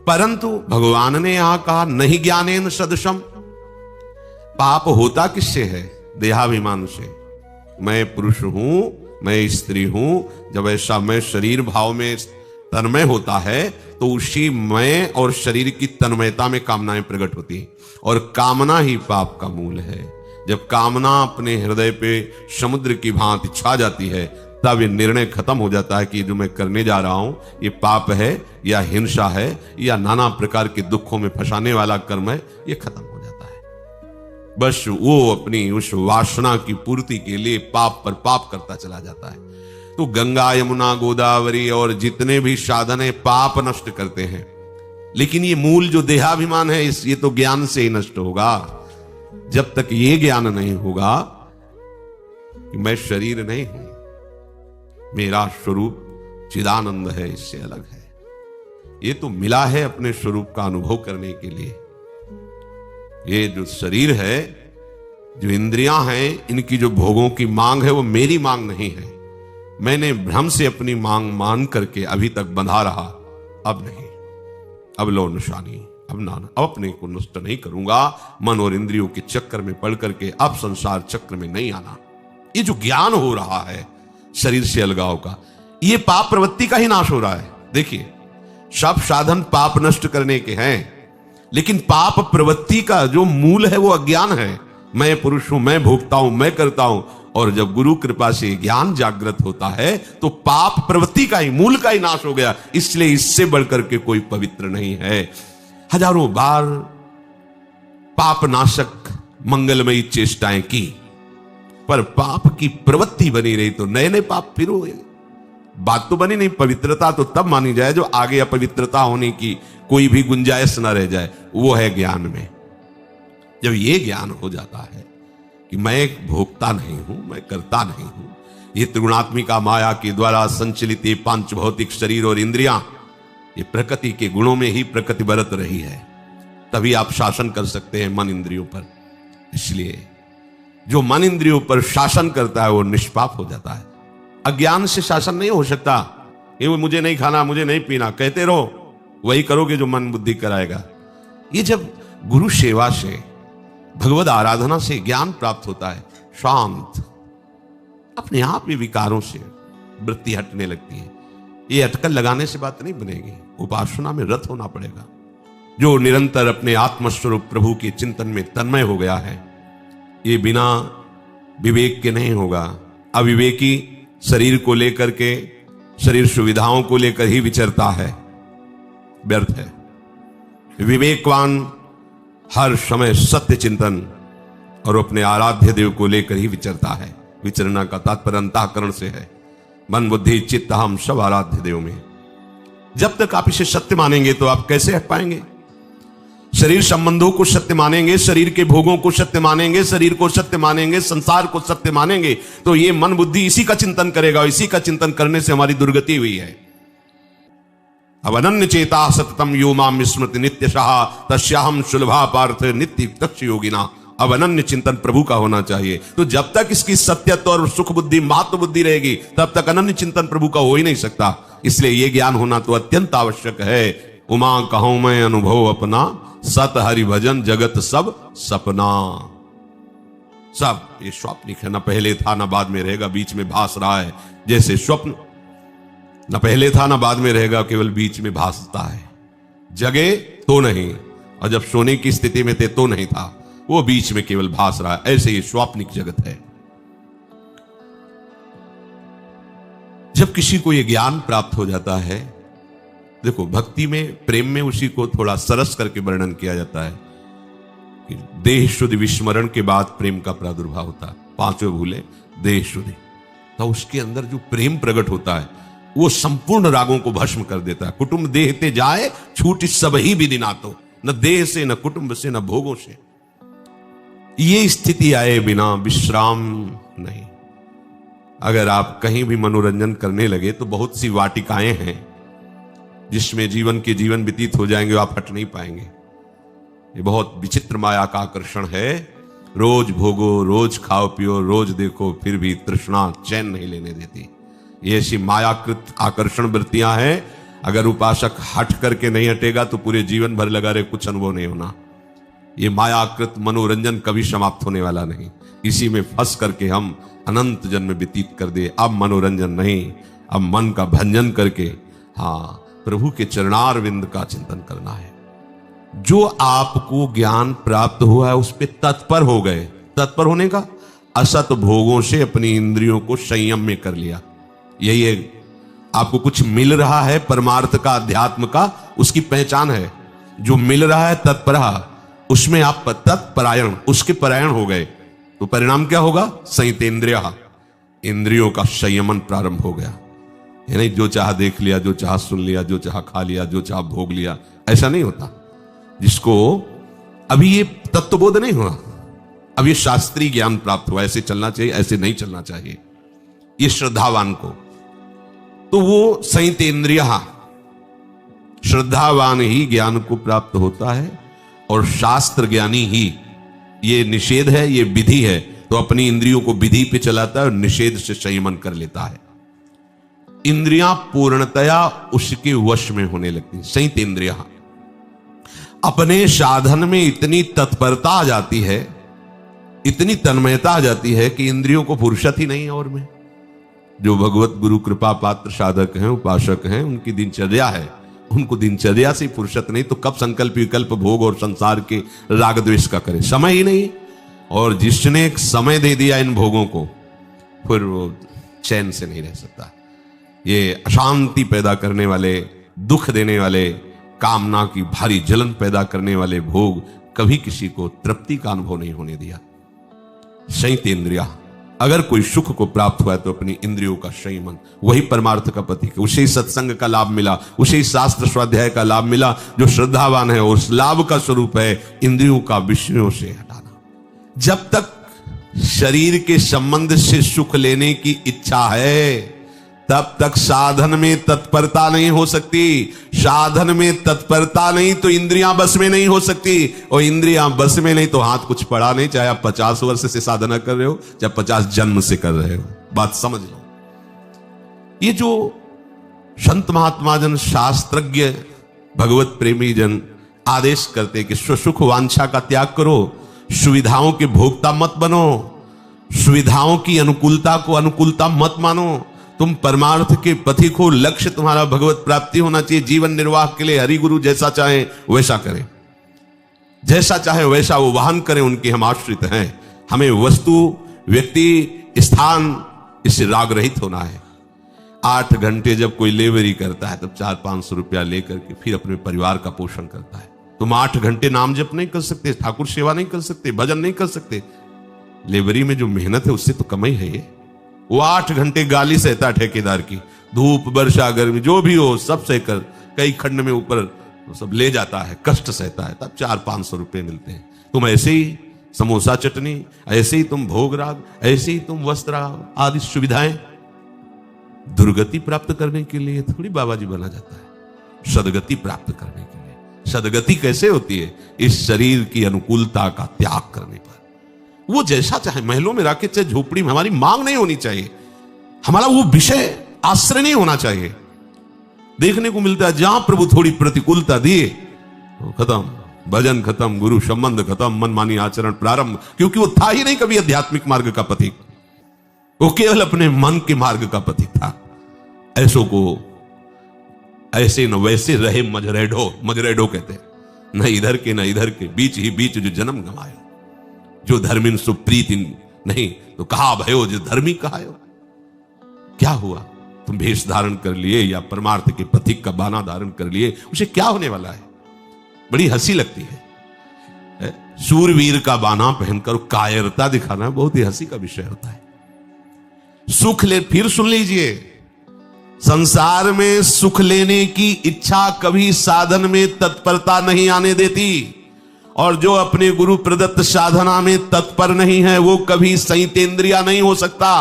परंतु भगवान ने यहां कहा नहीं ज्ञानेन सदृशम। पाप होता किससे है? देहाभिमान से। मैं पुरुष हूं, मैं स्त्री हूं। जब ऐसा मैं शरीर भाव में तन्मय होता है तो उसी मैं और शरीर की तन्मयता में कामनाएं प्रकट होती हैं और कामना ही पाप का मूल है। जब कामना अपने हृदय पे समुद्र की भांति छा जाती है तब ये निर्णय खत्म हो जाता है कि जो मैं करने जा रहा हूं ये पाप है या हिंसा है या नाना प्रकार के दुखों में फंसाने वाला कर्म है, ये खत्म हो जाता है। बस वो अपनी उस वासना की पूर्ति के लिए पाप पर पाप करता चला जाता है। तो गंगा, यमुना, गोदावरी और जितने भी साधन है पाप नष्ट करते हैं, लेकिन ये मूल जो देहाभिमान है ये तो ज्ञान से ही नष्ट होगा। जब तक ये ज्ञान नहीं होगा कि मैं शरीर नहीं हूं, मेरा स्वरूप चिदानंद है, इससे अलग है। ये तो मिला है अपने स्वरूप का अनुभव करने के लिए। ये जो शरीर है, जो इंद्रियां हैं, इनकी जो भोगों की मांग है वो मेरी मांग नहीं है। मैंने भ्रम से अपनी मांग मान करके अभी तक बंधा रहा, अब नहीं, अब लो निशानी, अब ना, अब अपने को नष्ट नहीं करूंगा। मन और इंद्रियों के चक्कर में पड़ करके अब संसार चक्र में नहीं आना। ये जो ज्ञान हो रहा है शरीर से अलगाव का, ये पाप प्रवृत्ति का ही नाश हो रहा है। देखिए सब साधन पाप नष्ट करने के हैं, लेकिन पाप प्रवृत्ति का जो मूल है वो अज्ञान है। मैं पुरुष हूं, मैं भोगता हूं, मैं करता हूं। और जब गुरु कृपा से ज्ञान जागृत होता है तो पाप प्रवृत्ति का ही, मूल का ही नाश हो गया। इसलिए इससे बढ़कर के कोई पवित्र नहीं है। हजारों बार पाप नाशक मंगलमयी चेष्टाएं की, पर पाप की प्रवृत्ति बनी रही तो नए नए पाप फिर हुए। बात तो बनी नहीं। पवित्रता तो तब मानी जाए जो आगे अपवित्रता होने की कोई भी गुंजाइश न रह जाए, वो है ज्ञान में। जब ये ज्ञान हो जाता है कि मैं एक भोक्ता नहीं हूं, मैं करता नहीं हूं, ये त्रिगुणात्मिका माया के द्वारा संचलित ये पांच भौतिक शरीर और इंद्रियां ये प्रकृति के गुणों में ही प्रकृति बरत रही है, तभी आप शासन कर सकते हैं मन इंद्रियों पर। इसलिए जो मन इंद्रियों पर शासन करता है वो निष्पाप हो जाता है। अज्ञान से शासन नहीं हो सकता। ये मुझे नहीं खाना, मुझे नहीं पीना, कहते रहो, वही करोगे जो मन बुद्धि कराएगा। ये जब गुरु सेवा से, भगवद आराधना से ज्ञान प्राप्त होता है, शांत, अपने आप ही विकारों से वृत्ति हटने लगती है। ये अटकल लगाने से बात नहीं बनेगी, उपासना में रत होना पड़ेगा। जो निरंतर अपने आत्मस्वरूप प्रभु के चिंतन में तन्मय हो गया है, ये बिना विवेक के नहीं होगा। अविवेकी शरीर को लेकर के, शरीर सुविधाओं को लेकर ही विचरता है, व्यर्थ है। विवेकवान हर समय सत्य चिंतन और अपने आराध्य देव को लेकर ही विचरता है। विचरना का तात्पर्य अंतःकरण से है। मन, बुद्धि, चित्त, हम सब आराध्य देव में। जब तक आप इसे सत्य मानेंगे तो आप कैसे हट पाएंगे? शरीर संबंधों को सत्य मानेंगे, शरीर के भोगों को सत्य मानेंगे, शरीर को सत्य मानेंगे, संसार को सत्य मानेंगे, तो ये मन बुद्धि इसी का चिंतन करेगा। और इसी का चिंतन करने से हमारी दुर्गति हुई है। अब अनन्य चेता सततम यो माम स्मृति नित्यशः तस्याहम सुलभा पार्थ नित्य तक्ष योगिना। अब अनन्य चिंतन प्रभु का होना चाहिए। तो जब तक इसकी सत्यत्व और सुख बुद्धि, महत्व बुद्धि रहेगी, तब तक अनन्य चिंतन प्रभु का हो ही नहीं सकता। इसलिए यह ज्ञान होना तो अत्यंत आवश्यक है। उमा कहूं मैं अनुभव अपना, सत हरि भजन जगत सब सपना। सब ये स्वप्निक है, न पहले था न बाद में रहेगा, बीच में भास रहा है। जैसे स्वप्न न पहले था न बाद में रहेगा, केवल बीच में भासता है। जगे तो नहीं, और जब सोने की स्थिति में थे तो नहीं था, वो बीच में केवल भास रहा है। ऐसे ही स्वाप्निक जगत है। जब किसी को यह ज्ञान प्राप्त हो जाता है देखो, भक्ति में, प्रेम में उसी को थोड़ा सरस करके वर्णन किया जाता है कि देह शुद्धि विस्मरण के बाद प्रेम का प्रादुर्भाव होता है। पांचों भूले देह शुद्धि, तो उसके अंदर जो प्रेम प्रकट होता है वो संपूर्ण रागों को भस्म कर देता है। कुटुंब देहते जाए छूट सब ही विधि नातो, न देह से, न कुटुंब से, न भोगों से। ये स्थिति आए बिना विश्राम नहीं। अगर आप कहीं भी मनोरंजन करने लगे तो बहुत सी वाटिकाएं हैं जिसमें जीवन व्यतीत हो जाएंगे, आप हट नहीं पाएंगे। ये बहुत विचित्र माया का आकर्षण है। रोज भोगो, रोज खाओ पियो, रोज देखो, फिर भी तृष्णा चैन नहीं लेने देती। ये ऐसी मायाकृत आकर्षण वृत्तियां हैं। अगर उपासक हट करके नहीं हटेगा तो पूरे जीवन भर लगा रहे, कुछ अनुभव नहीं होना। ये मायाकृत मनोरंजन कभी समाप्त होने वाला नहीं। इसी में फंस करके हम अनंत जन्म व्यतीत कर दे। अब मनोरंजन नहीं, अब मन का भंजन करके हाँ प्रभु के चरणारविंद का चिंतन करना है। जो आपको ज्ञान प्राप्त हुआ है उस पे तत्पर हो गए। तत्पर होने का असत भोगों से अपनी इंद्रियों को संयम में कर लिया। यही है, आपको कुछ मिल रहा है परमार्थ का, अध्यात्म का, उसकी पहचान है। जो मिल रहा है तत्परा, उसमें आप तत्परायण, उसके परायण हो गए तो परिणाम क्या होगा? संयतेन्द्रिया, इंद्रियों का संयमन प्रारंभ हो गया। यानी जो चाह देख लिया, जो चाह सुन लिया, जो चाह खा लिया, जो चाह भोग लिया, ऐसा नहीं होता। जिसको अभी ये तत्वबोध नहीं हुआ, अब ये शास्त्रीय ज्ञान प्राप्त हुआ, ऐसे चलना चाहिए, ऐसे नहीं चलना चाहिए, ये श्रद्धावान को, तो वो संयतेन्द्रिया, श्रद्धावान ही ज्ञान को प्राप्त होता है। और शास्त्र ज्ञानी ही, ये निषेध है, ये विधि है, तो अपनी इंद्रियों को विधि पे चलाता है और निषेध से संयमन कर लेता है। इंद्रियां पूर्णतया उसके वश में होने लगती। संयतेन्द्रिया, अपने साधन में इतनी तत्परता आ जाती है, इतनी तन्मयता आ जाती है कि इंद्रियों को फुर्सत ही नहीं है। और में जो भगवत गुरु कृपा पात्र साधक हैं, उपासक हैं, उनकी दिनचर्या है, उनको दिनचर्या से फुर्सत नहीं, तो कब संकल्प विकल्प भोग और संसार के राग द्वेष का करे? समय ही नहीं। और जिसने एक समय दे दिया इन भोगों को, फिर वो चैन से नहीं रह सकता। ये अशांति पैदा करने वाले, दुख देने वाले, कामना की भारी जलन पैदा करने वाले भोग कभी किसी को तृप्ति का अनुभव नहीं होने दिया। संयतेन्द्रिया, अगर कोई सुख को प्राप्त हुआ है तो अपनी इंद्रियों का संयमन, वही परमार्थ का प्रतीक है। उसे सत्संग का लाभ मिला, उसे शास्त्र स्वाध्याय का लाभ मिला, जो श्रद्धावान है, और उस लाभ का स्वरूप है इंद्रियों का विषयों से हटाना। जब तक शरीर के संबंध से सुख लेने की इच्छा है तब तक साधन में तत्परता नहीं हो सकती। साधन में तत्परता नहीं तो इंद्रियां बस में नहीं हो सकती, और इंद्रियां बस में नहीं तो हाथ कुछ पड़ा नहीं। चाहे आप 50 वर्ष से साधना कर रहे हो, चाहे 50 जन्म से कर रहे हो, बात समझ लो। ये जो संत महात्मा जन, शास्त्रज्ञ, भगवत प्रेमी जन आदेश करते कि स्वसुख वांछा का त्याग करो, सुविधाओं के भोक्ता मत बनो, सुविधाओं की अनुकूलता को अनुकूलता मत मानो, तुम परमार्थ के पथिक हो, लक्ष्य तुम्हारा भगवत प्राप्ति होना चाहिए। जीवन निर्वाह के लिए हरि गुरु जैसा चाहे वैसा करें, जैसा चाहे वैसा वो वाहन करें, उनके हम आश्रित हैं। हमें वस्तु, व्यक्ति, स्थान, इससे राग रहित होना है। 8 घंटे जब कोई लेबरी करता है तब 400-500 रुपया लेकर के फिर अपने परिवार का पोषण करता है। तुम 8 घंटे नाम जप नहीं कर सकते, ठाकुर सेवा नहीं कर सकते, भजन नहीं कर सकते। लेबरी में जो मेहनत है उससे तो कमाई है ये। वो 8 घंटे गाली सहता ठेकेदार की, धूप वर्षा गर्मी जो भी हो सब सहकर कई खंड में ऊपर सब ले जाता है, कष्ट सहता है, तब 400-500 रुपए मिलते हैं। तुम ऐसे ही समोसा चटनी, ऐसे ही तुम भोग राग, ऐसे ही तुम वस्त्र आदि सुविधाएं, दुर्गति प्राप्त करने के लिए थोड़ी बाबा जी बना जाता है, सदगति प्राप्त करने के लिए। सदगति कैसे होती है? इस शरीर की अनुकूलता का त्याग करने पर। वो जैसा चाहे, महलों में राके चाहे झोपड़ी में, हमारी मांग नहीं होनी चाहिए, हमारा वो विषय आश्रय नहीं होना चाहिए। देखने को मिलता है जहां प्रभु थोड़ी प्रतिकूलता दिए तो खत्म, भजन खत्म, गुरु संबंध खत्म, मनमानी आचरण प्रारंभ, क्योंकि वो था ही नहीं कभी आध्यात्मिक मार्ग का पथिक, वो केवल अपने मन के मार्ग का पथिक था। ऐसों को ऐसे न वैसे रहे मजरेडो, मजरेडो कहते हैं, न इधर के न इधर के, बीच ही बीच जो जन्म गंवायो, जो धर्मिन सुप्रीति नहीं तो कहा भयो जो धर्मी कहायो। क्या हुआ? तुम भेष धारण कर लिए या परमार्थ के प्रतीक का बाना धारण कर लिए, उसे क्या होने वाला है? बड़ी हंसी लगती है। शूरवीर का बाना पहनकर कायरता दिखाना बहुत ही हंसी का विषय होता है। सुख ले, फिर सुन लीजिए, संसार में सुख लेने की इच्छा कभी साधन में तत्परता नहीं आने देती, और जो अपने गुरु प्रदत्त साधना में तत्पर नहीं है वो कभी संयतेंद्रिया नहीं हो सकता,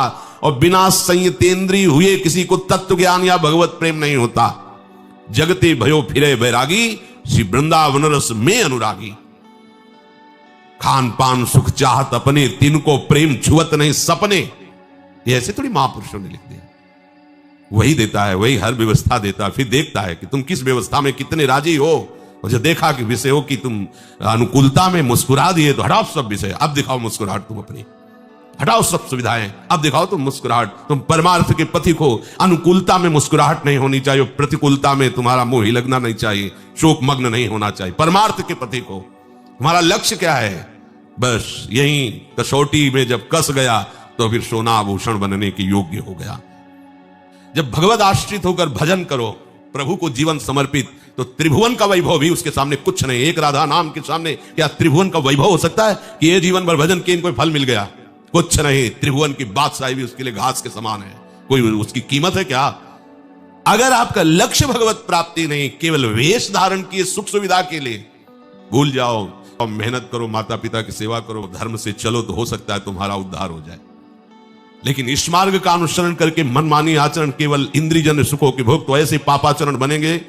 और बिना संयतेंद्रिय हुए किसी को तत्व ज्ञान या भगवत प्रेम नहीं होता। जगते भयो फिरे बैरागी, श्री वृंदावन रस में अनुरागी। खान पान सुख चाहत अपने, तिनको प्रेम छुअत नहीं सपने। ये ऐसे थोड़ी महापुरुषों ने लिख दिया। वही देता है, वही हर व्यवस्था देता है, फिर देखता है कि तुम किस व्यवस्था में कितने राजी हो। और जब देखा कि विषय हो कि तुम अनुकूलता में मुस्कुरा दिए तो हटाओ सब विषय, अब दिखाओ मुस्कुराहट तुम अपनी, हटाओ सब सुविधाएं, अब दिखाओ तुम मुस्कुराहट। तुम परमार्थ के पथिक हो, अनुकूलता में मुस्कुराहट नहीं होनी चाहिए, प्रतिकूलता में तुम्हारा मुंह ही लगना नहीं चाहिए, शोक मग्न नहीं होना चाहिए। परमार्थ के पथिक हो, तुम्हारा लक्ष्य क्या है? बस यही कसौटी में जब कस गया तो फिर सोना आभूषण बनने के योग्य हो गया। जब भगवत आश्रित होकर भजन करो, प्रभु को जीवन समर्पित, तो त्रिभुवन का वैभव भी उसके सामने कुछ नहीं। एक राधा नाम के सामने क्या त्रिभुवन का वैभव हो सकता है कि ये जीवन भर भजन किए कोई फल मिल गया? कुछ नहीं। त्रिभुवन की बादशाही भी उसके लिए घास के समान है, कोई उसकी कीमत है क्या? अगर आपका लक्ष्य भगवत प्राप्ति नहीं, केवल वेश धारण किए सुख सुविधा के लिए, भूल जाओ और मेहनत करो, माता पिता की सेवा करो, धर्म से चलो, तो हो सकता है तुम्हारा उद्धार हो जाए। लेकिन इस मार्ग का अनुसरण करके मनमानी आचरण, केवल इंद्रियजन्य सुखों के भोग, तो ऐसे पापाचरण बनेंगे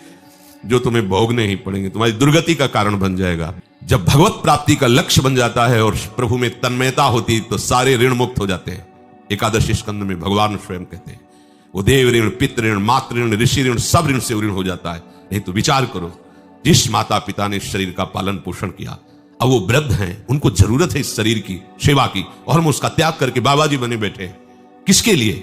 जो तुम्हें भोगने ही पड़ेंगे, तुम्हारी दुर्गति का कारण बन जाएगा। जब भगवत प्राप्ति का लक्ष्य बन जाता है और प्रभु में तन्मयता होती, तो सारे ऋण मुक्त हो जाते हैं। एकादश स्कंद में भगवान स्वयं कहते हैं वो देव ऋण, पितृ ऋण, मातृ ऋण, ऋषि ऋण, सब ऋण से ऋण हो जाता है। नहीं तो विचार करो, जिस माता पिता ने शरीर का पालन पोषण किया, अब वो वृद्ध हैं, उनको जरूरत है इस शरीर की सेवा की, और हम उसका त्याग करके बाबा जी बने बैठे। किसके लिए?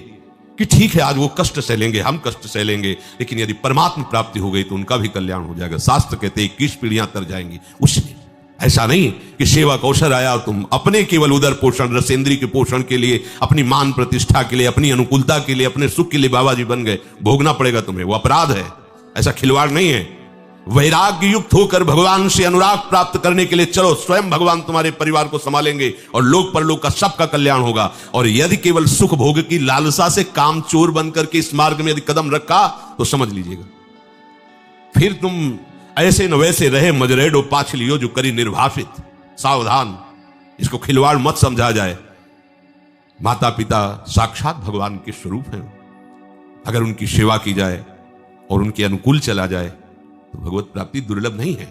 कि ठीक है आज वो कष्ट सहेलेंगे, हम कष्ट सहेलेंगे, लेकिन यदि परमात्मा प्राप्ति हो गई तो उनका भी कल्याण हो जाएगा। शास्त्र कहते हैं 21 पीढ़ियां तर जाएंगी उसमें। ऐसा नहीं कि सेवा का अवसर आया और तुम अपने केवल उदर पोषण, रसेंद्री के पोषण के लिए, अपनी मान प्रतिष्ठा के लिए, अपनी अनुकूलता के लिए, अपने सुख के लिए बाबा जी बन गए। भोगना पड़ेगा तुम्हें, वो अपराध है, ऐसा खिलवाड़ नहीं है। वैराग्य युक्त होकर भगवान से अनुराग प्राप्त करने के लिए चलो, स्वयं भगवान तुम्हारे परिवार को संभालेंगे और लोक परलोक का सबका कल्याण होगा। और यदि केवल सुख भोग की लालसा से काम चोर बनकर के इस मार्ग में यदि कदम रखा तो समझ लीजिएगा फिर तुम ऐसे न वैसे रहे मजरेडो पाछ लियो जो करी निर्भाषित। सावधान, इसको खिलवाड़ मत समझा जाए। माता पिता साक्षात भगवान के स्वरूप हैं। अगर उनकी सेवा की जाए और उनके अनुकूल चला जाए तो भगवत प्राप्ति दुर्लभ नहीं है।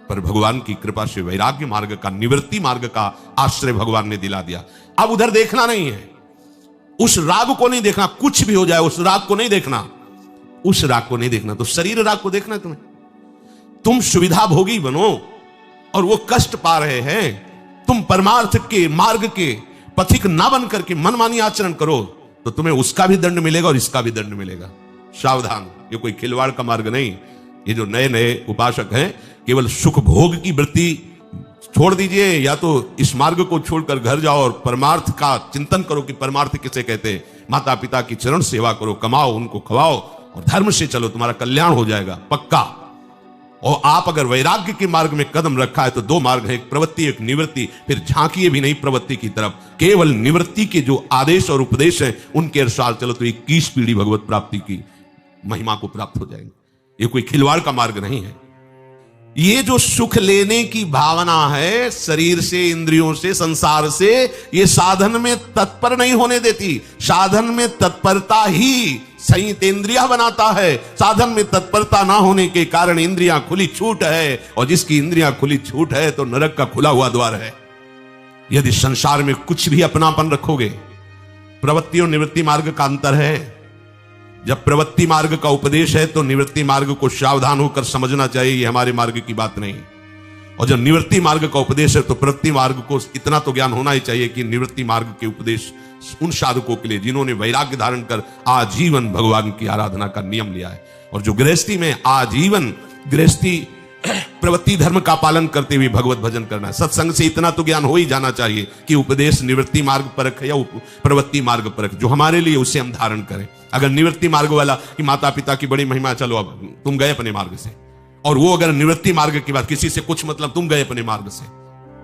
पर भगवान की कृपा से वैराग्य मार्ग का, निवृत्ति मार्ग का आश्रय भगवान ने दिला दिया। अब उधर देखना नहीं है, उस राग को नहीं देखना, कुछ भी हो जाए उस राग को नहीं देखना, उस राग को नहीं देखना, तो शरीर राग को देखना है तुम्हें। तुम सुविधा भोगी बनो और वो कष्ट पा रहे हैं, तुम परमार्थ के मार्ग के पथिक ना बन करके मनमानी आचरण करो तो तुम्हें उसका भी दंड मिलेगा और इसका भी दंड मिलेगा। सावधान, ये कोई खिलवाड़ का मार्ग नहीं। ये जो नए नए उपासक हैं, केवल सुख भोग की वृत्ति छोड़ दीजिए, या तो इस मार्ग को छोड़कर घर जाओ और परमार्थ का चिंतन करो कि परमार्थ किसे कहते हैं। माता पिता की चरण सेवा करो, कमाओ, उनको खवाओ और धर्म से चलो, तुम्हारा कल्याण हो जाएगा पक्का। और आप अगर वैराग्य के मार्ग में कदम रखा है तो दो मार्ग है, एक प्रवृत्ति एक निवृत्ति। फिर झांकिए भी नहीं प्रवृत्ति की तरफ, केवल निवृत्ति के जो आदेश और उपदेश हैं उनके अनुसार चलो तो 21 पीढ़ी भगवत प्राप्ति की महिमा को प्राप्त हो जाएंगे। ये कोई खिलवाड़ का मार्ग नहीं है। ये जो सुख लेने की भावना है शरीर से, इंद्रियों से, संसार से, ये साधन में तत्पर नहीं होने देती। साधन में तत्परता ही संयतेंद्रिया बनाता है। साधन में तत्परता ना होने के कारण इंद्रियां खुली छूट है, और जिसकी इंद्रियां खुली छूट है तो नरक का खुला हुआ द्वार है। यदि संसार में कुछ भी अपनापन रखोगे, प्रवृत्ति और निवृत्ति मार्ग का अंतर है। जब प्रवृत्ति मार्ग का उपदेश है तो निवृत्ति मार्ग को सावधान होकर समझना चाहिए, ये हमारे मार्ग की बात नहीं। और जब निवृत्ति मार्ग का उपदेश है तो प्रवृत्ति मार्ग को इतना तो ज्ञान होना ही चाहिए कि निवृत्ति मार्ग के उपदेश उन साधकों के लिए जिन्होंने वैराग्य धारण कर आजीवन भगवान की आराधना का नियम लिया है। और जो गृहस्थी में आजीवन गृहस्थी प्रवृत्ति धर्म का पालन करते हुए भगवत भजन करना है। सत्संग से इतना तो ज्ञान हो ही जाना चाहिए कि उपदेश निवृत्ति मार्ग परख है या प्रवृत्ति मार्ग परख, जो हमारे लिए उसे हम धारण करें। अगर निवृत्ति मार्ग वाला कि माता पिता की बड़ी महिमा, चलो अब तुम गए अपने मार्ग से, और वो अगर निवृत्ति मार्ग की बात, किसी से कुछ मतलब, तुम गए अपने मार्ग से,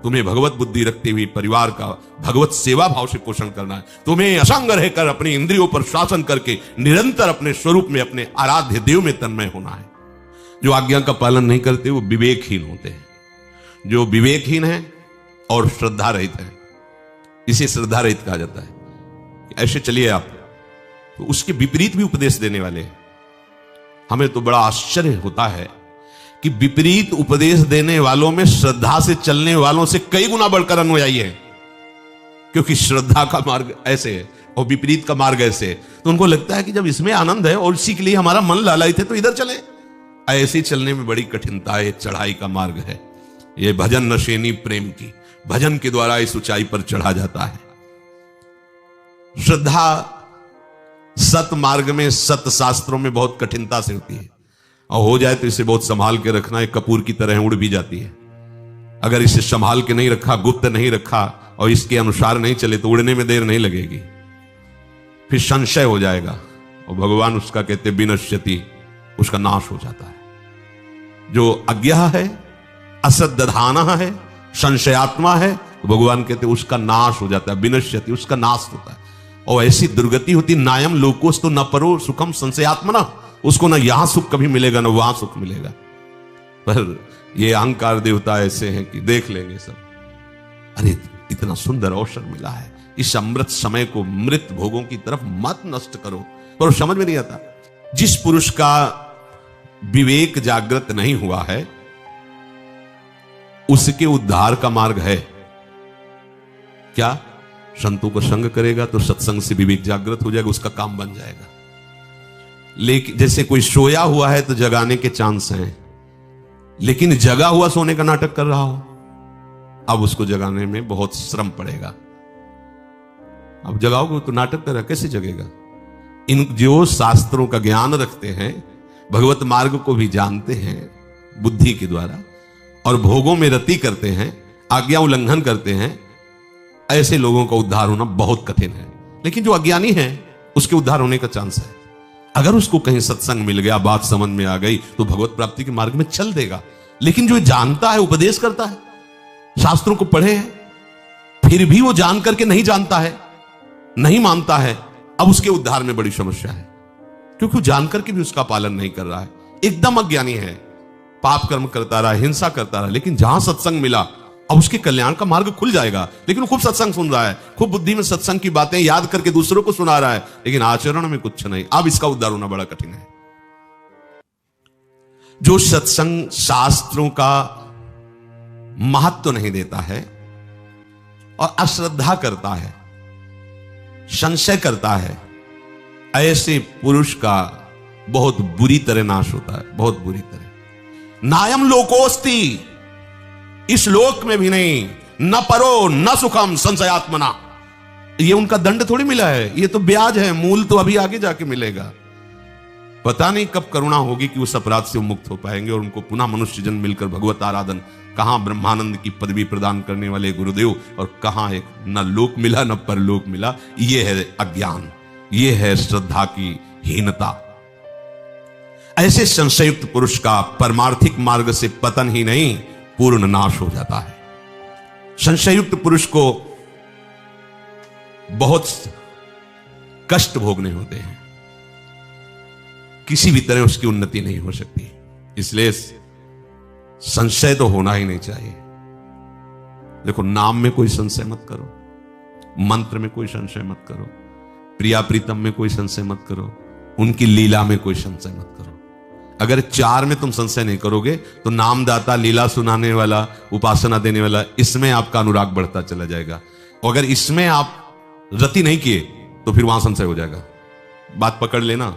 तुम्हें भगवत बुद्धि रखते हुए परिवार का भगवत सेवा भाव से पोषण करना है। तुम्हें असंग रहकर अपनी इंद्रियों पर शासन करके निरंतर अपने स्वरूप में, अपने आराध्य देव में तन्मय होना है। जो आज्ञा का पालन नहीं करते वो विवेकहीन होते हैं। जो विवेकहीन है और श्रद्धा रहित है, इसे श्रद्धा रहित कहा जाता है। ऐसे चलिए आप, तो उसके विपरीत भी उपदेश देने वाले हैं। हमें तो बड़ा आश्चर्य होता है कि विपरीत उपदेश देने वालों में श्रद्धा से चलने वालों से कई गुना बढ़कर अनुयायी है, क्योंकि श्रद्धा का मार्ग ऐसे है और विपरीत का मार्ग ऐसे है। तो उनको लगता है कि जब इसमें आनंद है और इसी के लिए हमारा मन लालायित है तो इधर चले। ऐसे चलने में बड़ी कठिनता है, चढ़ाई का मार्ग है ये। भजन नशेनी प्रेम की, भजन के द्वारा इस ऊंचाई पर चढ़ा जाता है। श्रद्धा सत मार्ग में, सत शास्त्रों में बहुत कठिनता से होती है, और हो जाए तो इसे बहुत संभाल के रखना। एक कपूर की तरह उड़ भी जाती है। अगर इसे संभाल के नहीं रखा, गुप्त नहीं रखा और इसके अनुसार नहीं चले तो उड़ने में देर नहीं लगेगी, फिर संशय हो जाएगा। और भगवान उसका कहते विनश्यति, उसका नाश हो जाता है। जो अज्ञा है, असद्दधाना है, संशयात्मा है, तो भगवान कहते उसका नाश हो जाता है, विनश्यति, उसका नाश होता है। और ऐसी दुर्गति होती, नायम लोकोस तो न परो सुखम संशयात्मना, उसको ना यहां सुख कभी मिलेगा ना वहां सुख मिलेगा। पर ये अहंकार देवता ऐसे हैं कि देख लेंगे सब, अरे इतना सुंदर अवसर मिला है, इस अमृत समय को मृत भोगों की तरफ मत नष्ट करो। पर समझ में नहीं आता, जिस पुरुष का विवेक जागृत नहीं हुआ है उसके उद्धार का मार्ग है क्या? संतों को संग करेगा तो सत्संग से विवेक जागृत हो जाएगा, उसका काम बन जाएगा। लेकिन जैसे कोई सोया हुआ है तो जगाने के चांस हैं, लेकिन जगा हुआ सोने का नाटक कर रहा हो, अब उसको जगाने में बहुत श्रम पड़ेगा। अब जगाओगे तो नाटक कर रहा, कैसे जगेगा? इन जो शास्त्रों का ज्ञान रखते हैं, भगवत मार्ग को भी जानते हैं बुद्धि के द्वारा, और भोगों में रति करते हैं, आज्ञा उल्लंघन करते हैं, ऐसे लोगों का उद्धार होना बहुत कठिन है। लेकिन जो अज्ञानी है उसके उद्धार होने का चांस है। अगर उसको कहीं सत्संग मिल गया, बात समझ में आ गई, तो भगवत प्राप्ति के मार्ग में चल देगा। लेकिन जो जानता है, उपदेश करता है, शास्त्रों को पढ़े हैं, फिर भी वो जान करके नहीं जानता है, नहीं मानता है, अब उसके उद्धार में बड़ी समस्या है, क्योंकि वो जानकर के भी उसका पालन नहीं कर रहा है। एकदम अज्ञानी है, पाप कर्म करता रहा, हिंसा करता रहा, लेकिन जहां सत्संग मिला अब उसके कल्याण का मार्ग खुल जाएगा। लेकिन वो खूब सत्संग सुन रहा है, खूब बुद्धि में सत्संग की बातें याद करके दूसरों को सुना रहा है, लेकिन आचरण में कुछ नहीं। अब इसका उद्धार होना बड़ा कठिन है। जो सत्संग शास्त्रों का महत्व नहीं देता है और अश्रद्धा करता है, संशय करता है, ऐसे पुरुष का बहुत बुरी तरह नाश होता है, बहुत बुरी तरह। नायम लोकोस्ति, इस लोक में भी नहीं, न परो न सुखम संशयात्मना। ये उनका दंड थोड़ी मिला है, ये तो ब्याज है, मूल तो अभी आगे जाके मिलेगा। पता नहीं कब करुणा होगी कि उस अपराध से मुक्त हो पाएंगे और उनको पुनः मनुष्य जन्म मिलकर भगवत आराधन, कहां ब्रह्मानंद की पदवी प्रदान करने वाले गुरुदेव, और कहां एक न लोक मिला न परलोक मिला। ये है अज्ञान, ये है श्रद्धा की हीनता। ऐसे संशयुक्त पुरुष का परमार्थिक मार्ग से पतन ही नहीं, पूर्ण नाश हो जाता है। संशयुक्त पुरुष को बहुत कष्ट भोगने होते हैं, किसी भी तरह उसकी उन्नति नहीं हो सकती। इसलिए संशय तो होना ही नहीं चाहिए। देखो, नाम में कोई संशय मत करो, मंत्र में कोई संशय मत करो, प्रिया प्रीतम में कोई संशय मत करो, उनकी लीला में कोई संशय मत करो। अगर चार में तुम संशय नहीं करोगे तो नामदाता, लीला सुनाने वाला, उपासना देने वाला, इसमें आपका अनुराग बढ़ता चला जाएगा। और अगर इसमें आप रति नहीं किए तो फिर वहां संशय हो जाएगा। बात पकड़ लेना।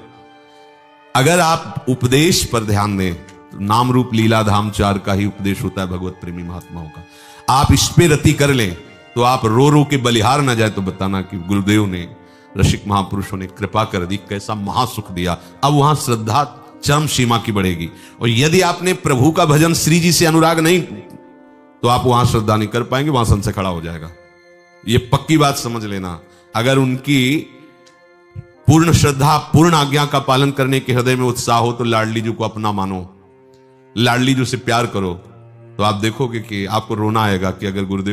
अगर आप उपदेश पर ध्यान दें तो नाम रूप लीला धाम चार का ही उपदेश होता है भगवत प्रेमी महात्माओं का। आप इस पे रति कर लें तो आप रो रो के बलिहार ना जाए तो बताना कि गुरुदेव ने, रसिक महापुरुषों ने कृपा कर दी, कैसा महासुख दिया। अब वहां श्रद्धा चरम सीमा की बढ़ेगी। और यदि आपने प्रभु का भजन श्री जी से अनुराग नहीं, तो आप वहां श्रद्धा नहीं कर पाएंगे, वहां संशय खड़ा हो जाएगा। ये पक्की बात समझ लेना। अगर उनकी पूर्ण श्रद्धा, पूर्ण आज्ञा का पालन करने के हृदय में उत्साह हो तो लाडली जी को अपना मानो, लाडली जी से प्यार करो, तो आप देखोगे कि आपको रोना आएगा कि अगर गुरुदेव